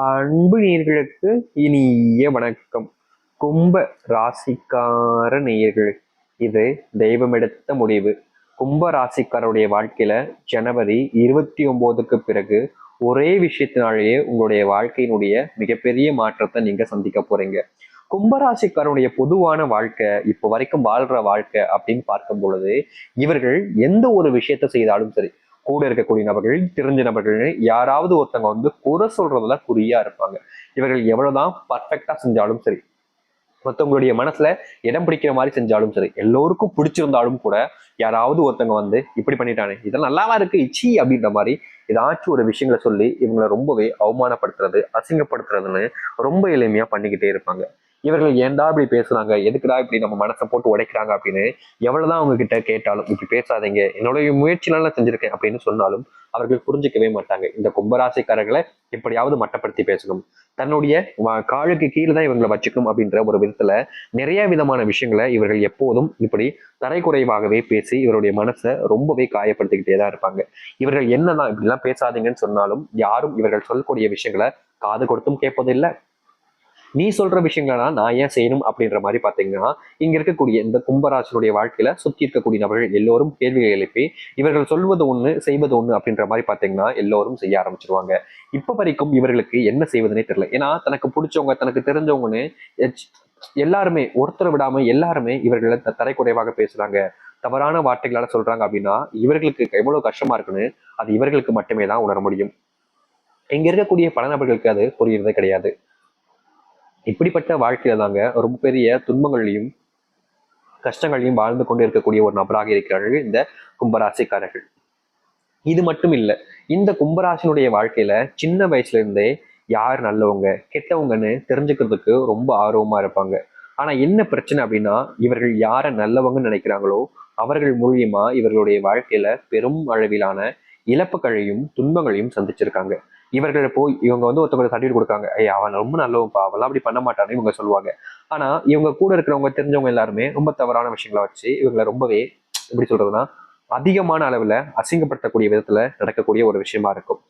அன்பு நேயர்களுக்கு இனிய வணக்கம். கும்ப ராசிக்கார நேயர்கள், இது தெய்வம் எடுத்த முடிவு. கும்ப ராசிக்காரருடைய வாழ்க்கையில ஜனவரி 29க்கு பிறகு ஒரே விஷயத்தினாலேயே உங்களுடைய வாழ்க்கையினுடைய மிகப்பெரிய மாற்றத்தை நீங்க சந்திக்க போறீங்க. கும்பராசிக்காரனுடைய பொதுவான வாழ்க்கை, இப்போ வரைக்கும் வாழ்ற வாழ்க்கை அப்படின்னு பார்க்கும் பொழுது, இவர்கள் எந்த ஒரு விஷயத்த செய்தாலும் சரி, கூட இருக்கக்கூடிய நபர்கள், தெரிஞ்ச நபர்கள், யாராவது ஒருத்தவங்க குறை சொல்றதுல குறியா இருப்பாங்க. இவர்கள் எவ்வளவுதான் பர்ஃபெக்டா செஞ்சாலும் சரி, மற்றவங்களுடைய மனசுல இடம் பிடிக்கிற மாதிரி செஞ்சாலும் சரி, எல்லோருக்கும் பிடிச்சிருந்தாலும் கூட யாராவது ஒருத்தவங்க இப்படி பண்ணிட்டானே, இதெல்லாம் நல்லாவா இருக்கு இச்சி அப்படின்ற மாதிரி ஏதாச்சும் ஒரு விஷயங்களை சொல்லி இவங்களை ரொம்பவே அவமானப்படுத்துறது, அசிங்கப்படுத்துறதுன்னு ரொம்ப எளிமையா பண்ணிக்கிட்டே இருப்பாங்க. இவர்கள் ஏன்டா இப்படி பேசுறாங்க, எதுக்குடா இப்படி நம்ம மனசை போட்டு உடைக்கிறாங்க அப்படின்னு எவ்வளவுதான் அவங்க கிட்ட கேட்டாலும், இப்படி பேசாதீங்க, என்னுடைய முயற்சினால செஞ்சிருக்கேன் அப்படின்னு சொன்னாலும் அவர்கள் புரிஞ்சுக்கவே மாட்டாங்க. இந்த கும்பராசிக்காரர்களை எப்படியாவது மட்டப்படுத்தி பேசணும், தன்னுடைய காலுக்கு கீழே தான் இவங்களை வச்சுக்கணும் அப்படின்ற ஒரு விதத்துல நிறைய விதமான விஷயங்களை இவர்கள் எப்போதும் இப்படி தரைக்குறைவாகவே பேசி இவருடைய மனசை ரொம்பவே காயப்படுத்திக்கிட்டே தான் இருப்பாங்க. இவர்கள் என்னதான் இப்படிலாம் பேசாதீங்கன்னு சொன்னாலும் யாரும் இவர்கள் சொல்லக்கூடிய விஷயங்களை காது கொடுத்தும் கேட்பதில்லை. நீ சொல்ற விஷயங்களா நான் ஏன் செய்யணும் அப்படின்ற மாதிரி பாத்தீங்கன்னா, இங்க இருக்கக்கூடிய இந்த கும்பராசனுடைய வாழ்க்கையில சுத்தி இருக்கக்கூடிய நபர்கள் எல்லோரும் கேள்விகள் எழுப்பி இவர்கள் சொல்வது ஒண்ணு செய்வது ஒண்ணு அப்படின்ற மாதிரி பாத்தீங்கன்னா எல்லோரும் செய்ய ஆரம்பிச்சிருவாங்க. இப்ப வரைக்கும் இவர்களுக்கு என்ன செய்வதுனே தெரியல. ஏன்னா தனக்கு பிடிச்சவங்க, தனக்கு தெரிஞ்சவங்கன்னு எல்லாருமே, ஒருத்தரை விடாம எல்லாருமே இவர்களை தரைக்குறைவாக பேசுறாங்க, தவறான வார்த்தைகளால சொல்றாங்க அப்படின்னா இவர்களுக்கு எவ்வளவு கஷ்டமா இருக்குன்னு அது இவர்களுக்கு மட்டுமே தான் உணர முடியும். இங்க இருக்கக்கூடிய பல நபர்களுக்கு அது புரியுறதே கிடையாது. இப்படிப்பட்ட வாழ்க்கையில தாங்க ரொம்ப பெரிய துன்பங்களையும் கஷ்டங்களையும் வாழ்ந்து கொண்டு இருக்கக்கூடிய ஒரு நபராக இருக்கிறார்கள் இந்த கும்பராசிக்காரர்கள். இது மட்டும் இல்லை, இந்த கும்பராசினுடைய வாழ்க்கையில சின்ன வயசுல இருந்தே யார் நல்லவங்க கெட்டவங்கன்னு தெரிஞ்சுக்கிறதுக்கு ரொம்ப ஆர்வமா இருப்பாங்க. ஆனா என்ன பிரச்சனை அப்படின்னா, இவர்கள் யாரை நல்லவங்கன்னு நினைக்கிறாங்களோ அவர்கள் மூலியமா இவர்களுடைய வாழ்க்கையில பெரும் அளவிலான இழப்புகளையும் துன்பங்களையும் சந்திச்சிருக்காங்க. இவர்கள் போய் இவங்க ஒருத்தவங்க சர்டிஃபிகேட் கொடுக்காங்க, ஐயா அவன் ரொம்ப நல்லவன்ப்பா, அவெல்லாம் அப்படி பண்ண மாட்டான்னு இவங்க சொல்லுவாங்க. ஆனா இவங்க கூட இருக்கிறவங்க, தெரிஞ்சவங்க எல்லாருமே ரொம்ப தவறான விஷயங்களை வச்சு இவங்களை ரொம்பவே எப்படி சொல்றதுன்னா அதிகமான அளவுல அசிங்கப்படுத்தக்கூடிய விதத்துல நடக்கக்கூடிய ஒரு விஷயமா இருக்கும்.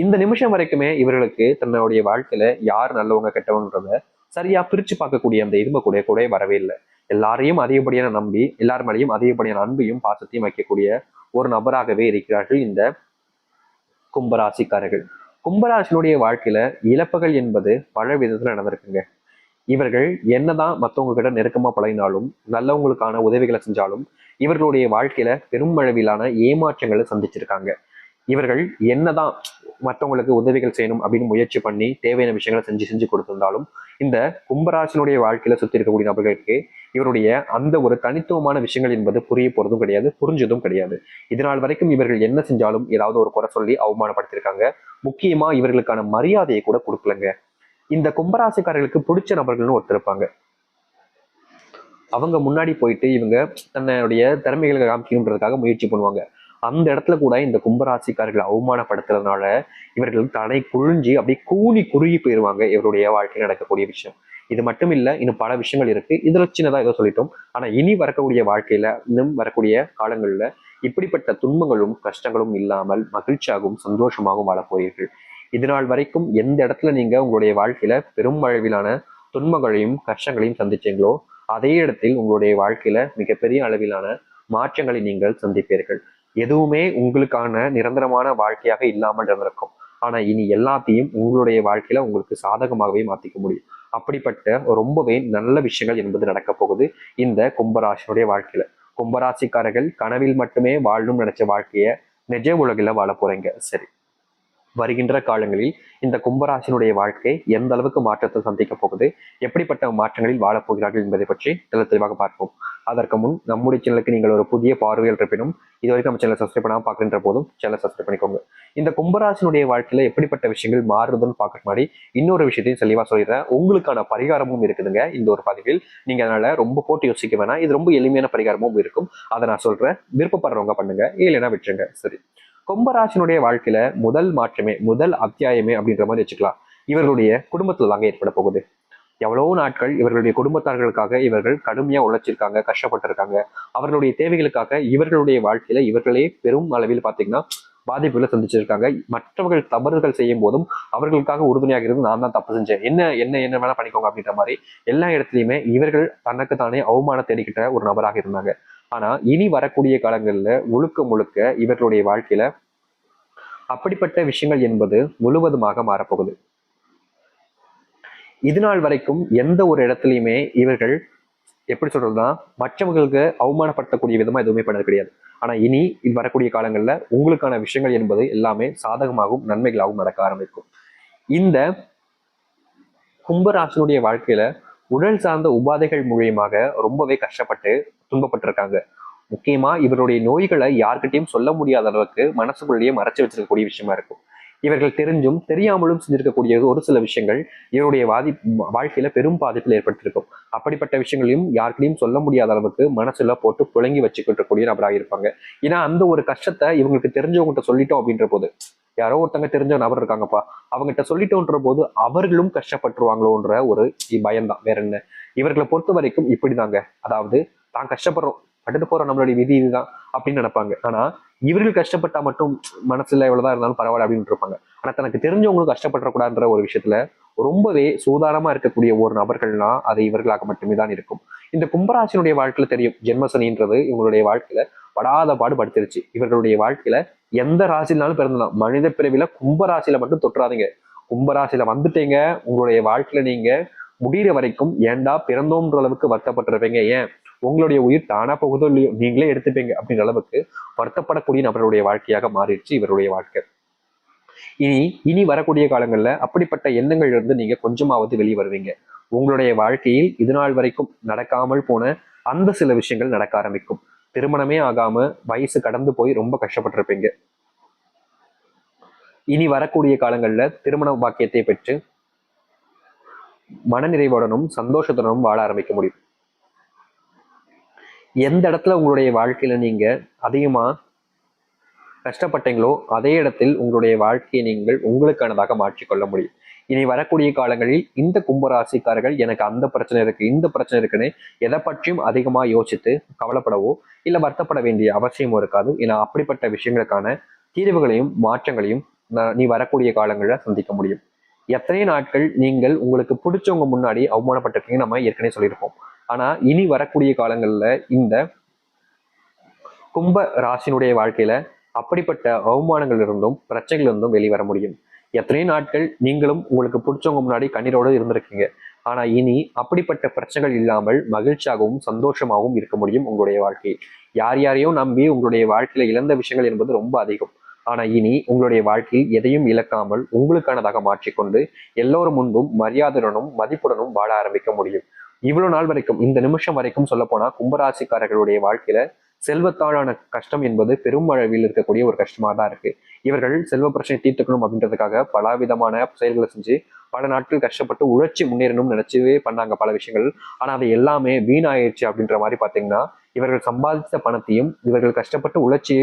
இந்த நிமிஷம் வரைக்குமே இவர்களுக்கு தன்னுடைய வாழ்க்கையில யார் நல்லவங்க கெட்டவன்றத சரியா பிரிச்சு பார்க்கக்கூடிய அந்த இரும்பு கூட வரவே இல்லை. எல்லாரையும் அதிகப்படியான நம்பி எல்லார் மேலேயும் அதிகப்படியான அன்பையும் பாசத்தையும் வைக்கக்கூடிய ஒரு நபராகவே இருக்கிறார்கள் இந்த கும்பராசிக்காரர்கள். கும்பராசினுடைய வாழ்க்கையில இழப்புகள் என்பது பல விதத்துல நடந்திருக்குங்க. இவர்கள் என்னதான் மற்றவங்க கிட்ட நெருக்கமா பழகினாலும், நல்லவங்களுக்கான உதவிகளை செஞ்சாலும் இவர்களுடைய வாழ்க்கையில பெரும் அளவிலான ஏமாற்றங்களை சந்திச்சிருக்காங்க. இவர்கள் என்னதான் மற்றவங்களுக்கு உதவிகள் செய்யணும் அப்படின்னு முயற்சி பண்ணி தேவையான விஷயங்களை செஞ்சு செஞ்சு கொடுத்திருந்தாலும் இந்த கும்பராசினுடைய வாழ்க்கையில சுத்தி இருக்கக்கூடிய நபர்களுக்கு இவருடைய அந்த ஒரு தனித்துவமான விஷயங்கள் என்பது புரிய போறதும் கிடையாது, புரிஞ்சதும் கிடையாது. இதனால் வரைக்கும் இவர்கள் என்ன செஞ்சாலும் ஏதாவது ஒரு குறை சொல்லி அவமானப்படுத்திருக்காங்க. முக்கியமா இவர்களுக்கான மரியாதையை கூட கொடுக்கலங்க. இந்த கும்பராசிக்காரர்களுக்கு பிடிச்ச நபர்கள்னு ஒருத்தர் இருப்பாங்க. அவங்க முன்னாடி போயிட்டு இவங்க தன்னுடைய திறமைகளை காமிக்கணுன்றதுக்காக முயற்சி பண்ணுவாங்க. அந்த இடத்துல கூட இந்த கும்பராசிக்காரர்களை அவமானப்படுத்துறதுனால இவர்கள் தலை குழிஞ்சு அப்படியே கூனி குறுகி போயிருவாங்க. இவருடைய வாழ்க்கையில் நடக்கக்கூடிய விஷயம் இது மட்டும் இல்ல, இன்னும் பல விஷயங்கள் இருக்கு. இதுல சின்னதா ஏதோ சொல்லிட்டோம். ஆனா இனி வரக்கூடிய வாழ்க்கையில, இன்னும் வரக்கூடிய காலங்கள்ல இப்படிப்பட்ட துன்பங்களும் கஷ்டங்களும் இல்லாமல் மகிழ்ச்சியாகவும் சந்தோஷமாகவும் வாழ போறீர்கள். இதனால் வரைக்கும் எந்த இடத்துல நீங்க உங்களுடைய வாழ்க்கையில பெரும் அளவிலான துன்பங்களையும் கஷ்டங்களையும் சந்திச்சீங்களோ அதே இடத்தில் உங்களுடைய வாழ்க்கையில மிகப்பெரிய அளவிலான மாற்றங்களை நீங்கள் சந்திப்பீர்கள். எதுவுமே உங்களுக்கான நிரந்தரமான வாழ்க்கையாக இல்லாமல் இருந்திருக்கும். ஆனா இனி எல்லாத்தையும் உங்களுடைய வாழ்க்கையில உங்களுக்கு சாதகமாகவே மாத்திக்க முடியும். அப்படிப்பட்ட ரொம்பவே நல்ல விஷயங்கள் என்பது நடக்க போகுது இந்த கும்பராசினுடைய வாழ்க்கையில. கும்பராசிக்காரர்கள் கனவில் மட்டுமே வாழணும்னு நினைச்ச வாழ்க்கைய நிஜ உலகில வாழ போறீங்க. சரி, வருகின்ற காலங்களில் இந்த கும்பராசினுடைய வாழ்க்கை எந்த அளவுக்கு மாற்றத்தை சந்திக்க போகுது, எப்படிப்பட்ட மாற்றங்களில் வாழப்போகிறார்கள் என்பதை பற்றி தெளிவாக பார்ப்போம். அதற்கு முன் நம்முடைய சேனலுக்கு நீங்கள் ஒரு புதிய பார்வையில் இருப்பினும் இது வரைக்கும் நம்ம சேனலை சப்ஸ்கிரைப் பண்ணாமல் பார்க்கின்ற போதும் சேனலை சப்ஸ்கிரைப் பண்ணிக்கோங்க. இந்த கும்பராசினுடைய வாழ்க்கையில எப்படிப்பட்ட விஷயங்கள் மாறுதுன்னு பார்க்க முன்னாடி இன்னொரு விஷயத்தையும் தெளிவா சொல்லிடுறேன். உங்களுக்கான பரிகாரமும் இருக்குதுங்க இந்த ஒரு பதிவில். நீங்க அதனால ரொம்ப போட்டு யோசிக்க வேணாம், இது ரொம்ப எளிமையான பரிகாரமும் இருக்கும். அதை நான் சொல்றேன், விருப்பப்படுறவங்க பண்ணுங்க, இல்லைன்னா விட்டுருங்க. சரி, கும்பராசினுடைய வாழ்க்கையில முதல் மாற்றமே, முதல் அத்தியாயமே அப்படின்ற மாதிரி வச்சுக்கலாம், இவர்களுடைய குடும்பத்துல தாங்க ஏற்பட போகுது. எவ்வளவோ நாட்கள் இவர்களுடைய குடும்பத்தார்களுக்காக இவர்கள் கடுமையா உழைச்சிருக்காங்க, கஷ்டப்பட்டிருக்காங்க. அவர்களுடைய தேவைகளுக்காக இவர்களுடைய வாழ்க்கையில இவர்களே பெரும் அளவில் பாத்தீங்கன்னா பாதிப்புகளை சந்திச்சிருக்காங்க. மற்றவர்கள் தவறுகள் செய்யும் போதும் அவர்களுக்காக உறுதுணையாக இருந்து நான் தான் தப்பு செஞ்சேன், என்ன என்ன என்ன வேணா பண்ணிக்கோங்க அப்படின்ற மாதிரி எல்லா இடத்துலையுமே இவர்கள் தனக்கு தானே அவமானம் தேடிக்கிட்ட ஒரு நபராக இருந்தாங்க. ஆனா இனி வரக்கூடிய காலங்கள்ல முழுக்க முழுக்க இவர்களுடைய வாழ்க்கையில அப்படிப்பட்ட விஷயங்கள் என்பது முழுவதுமாக மாறப்போகுது. இது நாள் வரைக்கும் எந்த ஒரு இடத்துலையுமே இவர்கள் எப்படி சொல்றதுன்னா மற்றவர்களுக்கு அவமானப்படுத்தக்கூடிய விதமா எதுவுமே பண்ணது கிடையாது. ஆனா இனி இது வரக்கூடிய காலங்கள்ல உங்களுக்கான விஷயங்கள் என்பது எல்லாமே சாதகமாகவும் நன்மைகளாகவும் நடக்க ஆரம்பிக்கும். இந்த கும்பராசனுடைய வாழ்க்கையில உடல் சார்ந்த உபாதைகள் மூலியமாக ரொம்பவே கஷ்டப்பட்டு துன்பப்பட்டிருக்காங்க. முக்கியமா இவருடைய நோய்களை யார்கிட்டையும் சொல்ல முடியாத அளவுக்கு மனசுக்குள்ளேயே மறைச்சு வச்சிருக்கக்கூடிய விஷயமா இருக்கும். இவர்கள் தெரிஞ்சும் தெரியாமலும் செஞ்சிருக்கக்கூடிய ஒரு சில விஷயங்கள் இவருடைய வாழ்க்கையில பெரும் பாதிப்பில் ஏற்படுத்தியிருக்கும். அப்படிப்பட்ட விஷயங்களையும் யாருக்கிட்டையும் சொல்ல முடியாத அளவுக்கு மனசுல போட்டு புழங்கி வச்சுக்கிட்டு கூடிய நபராக இருப்பாங்க. ஏன்னா அந்த ஒரு கஷ்டத்தை இவங்களுக்கு தெரிஞ்சவங்ககிட்ட சொல்லிட்டோம் அப்படின்ற போது, யாரோ ஒருத்தங்க தெரிஞ்ச நபர் இருக்காங்கப்பா, அவங்ககிட்ட சொல்லிட்டோன்ற போது அவர்களும் கஷ்டப்பட்டுருவாங்களோன்ற ஒரு பயம்தான், வேற என்ன. இவர்களை பொறுத்த வரைக்கும் இப்படிதாங்க, அதாவது தான் கஷ்டப்படுறோம், பட்டுட்டு போறோம், நம்மளுடைய விதி இதுதான் அப்படின்னு நினைப்பாங்க. ஆனா இவர்கள் கஷ்டப்பட்டா மட்டும் மனசுல எவ்வளவுதான் இருந்தாலும் பரவாயில்ல அப்படின்னு இருப்பாங்க. ஆனா தனக்கு தெரிஞ்சவங்களும் கஷ்டப்படக்கூடாதுன்ற ஒரு விஷயத்துல ரொம்பவே சூதானமா இருக்கக்கூடிய ஒரு நபர்கள்னா அது இவர்களாக மட்டுமே தான் இருக்கும். இந்த கும்பராசினுடைய வாழ்க்கையில தெரியும், ஜென்மசனின்றது இவங்களுடைய வாழ்க்கையில படாத பாடு படுத்துருச்சு. இவர்களுடைய வாழ்க்கையில எந்த ராசினாலும் பிறந்தலாம், மனித பிறவில கும்பராசியில மட்டும் தொற்றாதீங்க. கும்பராசியில வந்துட்டீங்க, உங்களுடைய வாழ்க்கையில நீங்க முடிகிற வரைக்கும் ஏண்டா பிறந்தோன்ற அளவுக்கு வருத்தப்பட்டிருப்பீங்க. ஏன், உங்களுடைய உயிர் தானா போகுதோ இல்லையோ நீங்களே எடுத்துப்பீங்க அப்படின்ற அளவுக்கு வருத்தப்படக்கூடிய நபருடைய வாழ்க்கையாக மாறிடுச்சு இவருடைய வாழ்க்கை. இனி இனி வரக்கூடிய காலங்கள்ல அப்படிப்பட்ட எண்ணங்கள்ல இருந்து நீங்க கொஞ்சமாவது வெளியே வருவீங்க. உங்களுடைய வாழ்க்கையில் இது நாள் வரைக்கும் நடக்காமல் போன அந்த சில விஷயங்கள் நடக்க ஆரம்பிக்கும். திருமணமே ஆகாம வயசு கடந்து போய் ரொம்ப கஷ்டப்பட்டிருப்பீங்க. இனி வரக்கூடிய காலங்கள்ல திருமண பாக்கியத்தை பெற்று மனநிறைவுடனும் சந்தோஷத்துடனும் வாழ ஆரம்பிக்க முடியும். எந்த இடத்துல உங்களுடைய வாழ்க்கையில நீங்க அதிகமா கஷ்டப்பட்டீங்களோ அதே இடத்தில் உங்களுடைய வாழ்க்கையை நீங்கள் உங்களுக்கானதாக மாற்றிக்கொள்ள முடியும். இனி வரக்கூடிய காலங்களில் இந்த கும்பராசிக்காரர்கள் எனக்கு அந்த பிரச்சனை இருக்கு, இந்த பிரச்சனை இருக்குன்னு எதை பற்றியும் அதிகமா யோசித்து கவலைப்படவோ இல்ல வருத்தப்பட வேண்டிய அவசியமும் இருக்காது. ஏன்னா அப்படிப்பட்ட விஷயங்களுக்கான தீர்வுகளையும் மாற்றங்களையும் நீ வரக்கூடிய காலங்களில் சந்திக்க முடியும். எத்தனை நாட்கள் நீங்கள் உங்களுக்கு பிடிச்சவங்க முன்னாடி அவமானப்பட்டிருக்கீங்க நம்ம ஏற்கனவே சொல்லியிருப்போம். ஆனா இனி வரக்கூடிய காலங்கள்ல இந்த கும்ப ராசினுடைய வாழ்க்கையில அப்படிப்பட்ட அவமானங்கள் இருந்தும் பிரச்சனைகள் இருந்தும் வெளிவர முடியும். எத்தனை நாட்கள் நீங்களும் உங்களுக்கு பிடிச்சவங்க முன்னாடி கண்ணீரோடு இருந்திருக்கீங்க. ஆனா இனி அப்படிப்பட்ட பிரச்சனைகள் இல்லாமல் மகிழ்ச்சியாகவும் சந்தோஷமாகவும் இருக்க முடியும் உங்களுடைய வாழ்க்கையில். யார் யாரையும் நம்பி உங்களுடைய வாழ்க்கையில இழந்த விஷயங்கள் என்பது ரொம்ப அதிகம். ஆனா இனி உங்களுடைய வாழ்க்கையில் எதையும் இழக்காமல் உங்களுக்கானதாக மாற்றிக்கொண்டு எல்லோரும் முன்பும் மரியாதையுடனும் மதிப்புடனும் வாழ ஆரம்பிக்க முடியும். இவ்வளவு நாள் வரைக்கும், இந்த நிமிஷம் வரைக்கும் சொல்ல போனா கும்பராசிக்காரர்களுடைய வாழ்க்கையில செல்வத்தாலான கஷ்டம் என்பது பெரும் அளவில் இருக்கக்கூடிய ஒரு கஷ்டமாக தான் இருக்கு. இவர்கள் செல்வ பிரச்சனை தீர்த்துக்கணும் அப்படின்றதுக்காக பலவிதமான செயல்களை செஞ்சு பல நாட்கள் கஷ்டப்பட்டு உழைச்சி முன்னேறணும்னு நினைச்சவே பண்ணாங்க பல விஷயங்கள். ஆனா அது எல்லாமே வீணாயிடுச்சு அப்படின்ற மாதிரி பாத்தீங்கன்னா, இவர்கள் சம்பாதித்த பணத்தையும் இவர்கள் கஷ்டப்பட்டு உழைச்சி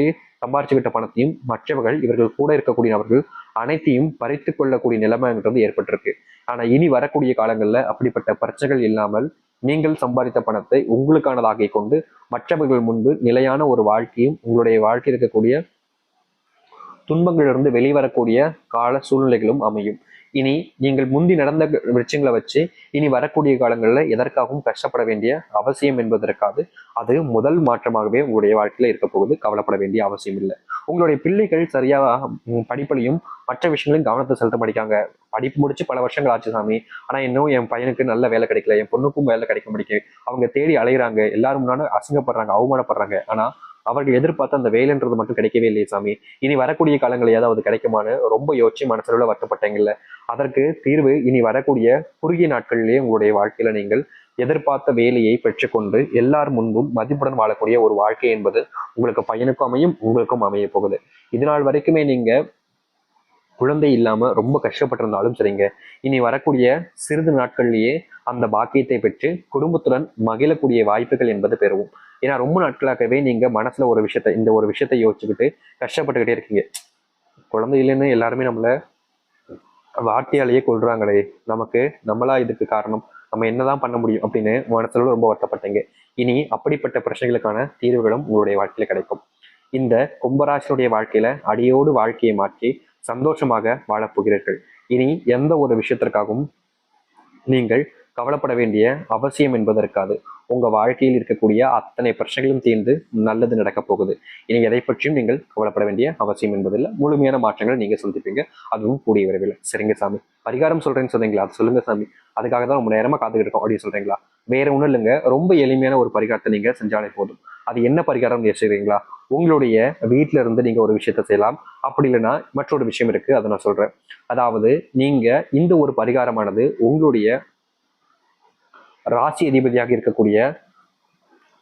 சம்பாதிச்சுக்கிட்ட பணத்தையும் மற்றவர்கள் இவர்கள் கூட இருக்கக்கூடிய நபர்கள் அனைத்தையும் பறித்து கொள்ளக்கூடிய நிலைமைன்றது ஏற்பட்டிருக்கு. ஆனா இனி வரக்கூடிய காலங்கள்ல அப்படிப்பட்ட பிரச்சனைகள் இல்லாமல் நீங்கள் சம்பாதித்த பணத்தை உங்களுக்கானதாகிக் கொண்டு மற்றவர்கள் முன்பு நிலையான ஒரு வாழ்க்கையும் உங்களுடைய வாழ்க்கை இருக்கக்கூடிய துன்பங்களிலிருந்து வெளிவரக்கூடிய கால சூழ்நிலைகளும் அமையும். இனி நீங்கள் முந்தி நடந்த விஷயங்களை வச்சு இனி வரக்கூடிய காலங்களில் எதற்காகவும் கஷ்டப்பட வேண்டிய அவசியம் என்பதற்காக அது முதல் மாற்றமாகவே உங்களுடைய வாழ்க்கையில இருக்க போகுது. கவலைப்பட வேண்டிய அவசியம் இல்லை. உங்களுடைய பிள்ளைகள் சரியாக படிப்புலையும் மற்ற விஷயங்களையும் கவனத்தை செலுத்த மாட்டாங்க. படிப்பு முடிச்சு பல வருஷங்கள் ஆச்சு சாமி, ஆனா இன்னும் என் பையனுக்கு நல்ல வேலை கிடைக்கல, என் பொண்ணுக்கும் வேலை கிடைக்க முடியும், அவங்க தேடி அலைகிறாங்க, எல்லாரும் முன்னாடி அசிங்கப்படுறாங்க, அவமானப்படுறாங்க, ஆனா அவர்கள் எதிர்பார்த்த அந்த வேலைன்றது மட்டும் கிடைக்கவே இல்லையே சாமி, இனி வரக்கூடிய காலங்கள் ஏதாவது கிடைக்குமான்னு ரொம்ப யோசிச்சு மனசுல வருத்தப்பட்டீங்கல்ல. அதற்கு தீர்வு இனி வரக்கூடிய குறுகிய நாட்களிலேயே உங்களுடைய வாழ்க்கையில நீங்கள் எதிர்பார்த்த வேலையை பெற்றுக்கொண்டு எல்லார் முன்பும் மதிப்புடன் வாழக்கூடிய ஒரு வாழ்க்கை என்பது உங்களுக்கு பையனுக்கும் அமையும், உங்களுக்கும் அமைய போகுது. இது நாள் வரைக்குமே நீங்க குழந்தை இல்லாம ரொம்ப கஷ்டப்பட்டிருந்தாலும் சரிங்க, இனி வரக்கூடிய சிறிது நாட்கள்லயே அந்த பாக்கியத்தை பெற்று குடும்பத்துடன் மகிழக்கூடிய வாய்ப்புகள் என்பது பெறுவோம். ஏன்னா ரொம்ப நாட்களாகவே நீங்க மனசுல ஒரு விஷயத்த இந்த ஒரு விஷயத்த யோசிச்சுக்கிட்டு கஷ்டப்பட்டுக்கிட்டே இருக்கீங்க. குழந்தை இல்லைன்னு எல்லாருமே நம்மள வார்த்தையாலேயே கொள்றாங்களே, நமக்கு நம்மளா இதுக்கு காரணம், நம்ம என்னதான் பண்ண முடியும் அப்படின்னு மனசுல ரொம்ப வருத்தப்பட்டீங்க. இனி அப்படிப்பட்ட பிரச்சனைகளுக்கான தீர்வுகளும் உங்களுடைய வாழ்க்கையில கிடைக்கும். இந்த கும்பராசினுடைய வாழ்க்கையில அடியோடு வாழ்க்கையை மாற்றி சந்தோஷமாக வாழப்போகிறீர்கள். இனி எந்த ஒரு விஷயத்திற்காகவும் நீங்கள் கவலைப்பட வேண்டிய அவசியம் என்பது இருக்காது. உங்க வாழ்க்கையில் இருக்கக்கூடிய அத்தனை பிரச்சனைகளும் தீர்ந்து நல்லது நடக்கப் போகுது. இனி எதை பற்றியும் நீங்கள் கவலைப்பட வேண்டிய அவசியம் என்பதில்லை. முழுமையான மாற்றங்களை நீங்க சந்திப்பீங்க, அதுவும் கூடிய விரைவில். சரிங்க சாமி, பரிகாரம் சொல்றேன்னு சொன்னீங்களா, அது சொல்லுங்க சாமி, அதுக்காக தான் ரொம்ப நேரமா காத்துக்கிட்டு இருக்கோம் அப்படின்னு சொல்றீங்களா? வேற ஒண்ணும் இல்லைங்க, ரொம்ப எளிமையான ஒரு பரிகாரத்தை நீங்க செஞ்சாலே போதும். அது என்ன பரிகாரம் யோசிக்கிறீங்களா? உங்களுடைய வீட்டுல இருந்து நீங்க ஒரு விஷயத்த செய்யலாம். அப்படி இல்லைன்னா மற்றொரு விஷயம் இருக்கு, அதை நான் சொல்றேன். அதாவது நீங்க இந்த ஒரு பரிகாரமானது உங்களுடைய ராசி அதிபதியாக இருக்கக்கூடிய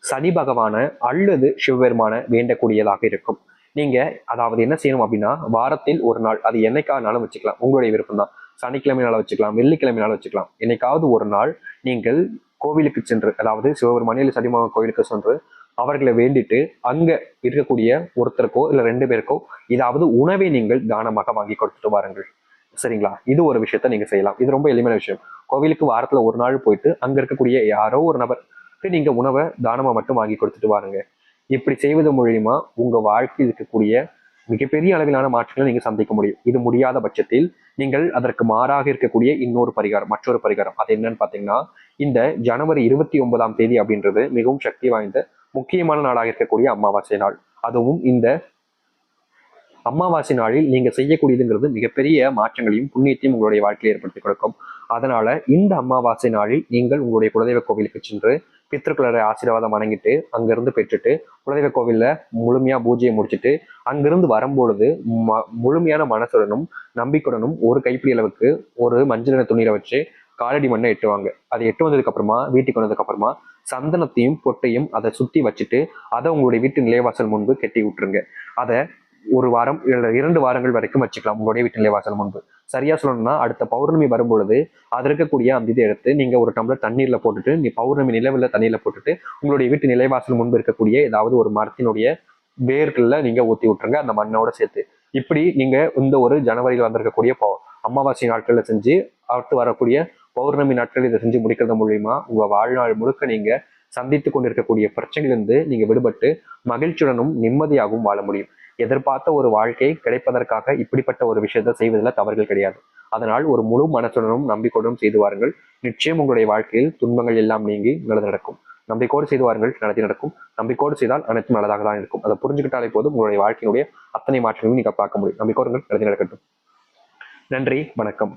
சனி பகவான அல்லது சிவபெருமான வேண்டக்கூடியதாக இருக்கும். நீங்க அதாவது என்ன செய்யணும் அப்படின்னா, வாரத்தில் ஒரு நாள், அது என்னைக்கானாலும் வச்சுக்கலாம், உங்களுடைய விருப்பம் தான். சனிக்கிழமைனால வச்சுக்கலாம், வெள்ளிக்கிழமைனால வச்சுக்கலாம். என்னைக்காவது ஒரு நாள் நீங்கள் கோவிலுக்கு சென்று, அதாவது சிவபெருமானில் சனி பகவான் கோவிலுக்கு சென்று அவர்களை வேண்டிட்டு அங்க இருக்கக்கூடிய ஒருத்தருக்கோ இல்ல 2 பேருக்கோ ஏதாவது உணவை நீங்கள் தானமாக வாங்கி கொடுத்துட்டு வாருங்கள். சரிங்களா? இது ஒரு விஷயத்த நீங்க செய்யலாம். இது ரொம்ப எளிமையான விஷயம். கோவிலுக்கு வாரத்துல ஒரு நாள் போயிட்டு அங்க இருக்கக்கூடிய யாரோ ஒரு நபருக்கு நீங்க உணவை தானமா மட்டும் வாங்கி கொடுத்துட்டு வாருங்க. இப்படி செய்வது மூலியமா உங்க வாழ்க்கையில் இருக்கக்கூடிய மிகப்பெரிய அளவிலான மாற்றங்களை நீங்க சந்திக்க முடியும். இது முடியாத பட்சத்தில் நீங்கள் அதற்கு மாறாக இருக்கக்கூடிய இன்னொரு பரிகாரம், மற்றொரு பரிகாரம், அது என்னன்னு பாத்தீங்கன்னா, இந்த ஜனவரி 29ஆம் தேதி அப்படின்றது மிகவும் சக்தி வாய்ந்த முக்கியமான நாளாக இருக்கக்கூடிய அமாவாசை நாள். அதுவும் இந்த அமாவாசை நாளில் நீங்க செய்யக்கூடியதுங்கிறது மிகப்பெரிய மாற்றங்களையும் புண்ணியத்தையும் உங்களுடைய வாழ்க்கையில் ஏற்படுத்தி கொடுக்கும். அதனால இந்த அமாவாசை நாளில் நீங்கள் உங்களுடைய குலதெய்வ கோவிலுக்கு சென்று பித்திருக்களோட ஆசீர்வாதம் வணங்கிட்டு அங்கிருந்து பெற்றுட்டு குலதெய்வ கோவில்ல முழுமையா பூஜையை முடிச்சுட்டு அங்கிருந்து வரும்பொழுது முழுமையான மனசுடனும் நம்பிக்கையுடனும் ஒரு கைப்பிடி அளவுக்கு ஒரு மஞ்சள் துணியில வச்சு காலடி மண்ணை எட்டுவாங்க. அதை எட்டு வந்ததுக்கு அப்புறமா வீட்டுக்கு வந்ததுக்கு அப்புறமா சந்தனத்தையும் பொட்டையும் அதை சுத்தி வச்சுட்டு அதை உங்களுடைய வீட்டு நிலைவாசல் முன்பு கட்டி விட்டுருங்க. அதை ஒரு வாரம் இல்ல 2 வாரங்கள் வரைக்கும் வச்சுக்கலாம் உங்களுடைய வீட்டு நிலைவாசல் முன்பு. சரியா சொல்லணும்னா அடுத்த பௌர்ணமி வரும்பொழுது அது இருக்கக்கூடிய அந்த இதை எடுத்து நீங்க ஒரு டம்ளர் தண்ணீர்ல போட்டுட்டு, நீ பௌர்ணமி நிலவுல தண்ணீர்ல போட்டுட்டு உங்களுடைய வீட்டு நிலைவாசல் முன்பு இருக்கக்கூடிய ஏதாவது ஒரு மரத்தினுடைய வேர்கள்ல நீங்க ஊத்தி விட்டுருங்க, அந்த மண்ணோட சேர்த்து. இப்படி நீங்க இந்த ஒரு ஜனவரியில் வந்திருக்கக்கூடிய அமாவாசை நாட்கள்ல செஞ்சு அடுத்து வரக்கூடிய பௌர்ணமி நாட்கள் இதை செஞ்சு முடிக்கிறது மூலியமா உங்க வாழ்நாள் முழுக்க நீங்க சந்தித்து கொண்டிருக்கக்கூடிய பிரச்சனையிலிருந்து நீங்க விடுபட்டு மகிழ்ச்சியுடனும் நிம்மதியாகவும் வாழ முடியும். எதிர்பார்த்த ஒரு வாழ்க்கை கிடைப்பதற்காக இப்படிப்பட்ட ஒரு விஷயத்தை செய்வதில் தவறுகள் கிடையாது. அதனால் ஒரு முழு மனத்துடனும் நம்பிக்கையுடனும் செய்து வாருங்கள். நிச்சயம் உங்களுடைய வாழ்க்கையில் துன்பங்கள் எல்லாம் நீங்கி நல்லது நடக்கும். நம்பிக்கையோடு செய்து வாருங்கள், நல்லது நடக்கும். நம்பிக்கையோடு செய்தால் அனைத்தும் நல்லதாக தான் இருக்கும். அதை புரிஞ்சுக்கிட்டாலே போதும், உங்களுடைய வாழ்க்கையினுடைய அத்தனை மாற்றங்களையும் நீங்க பார்க்க முடியும். நம்பிக்கையோடு நல்லது நடக்கட்டும். நன்றி, வணக்கம்.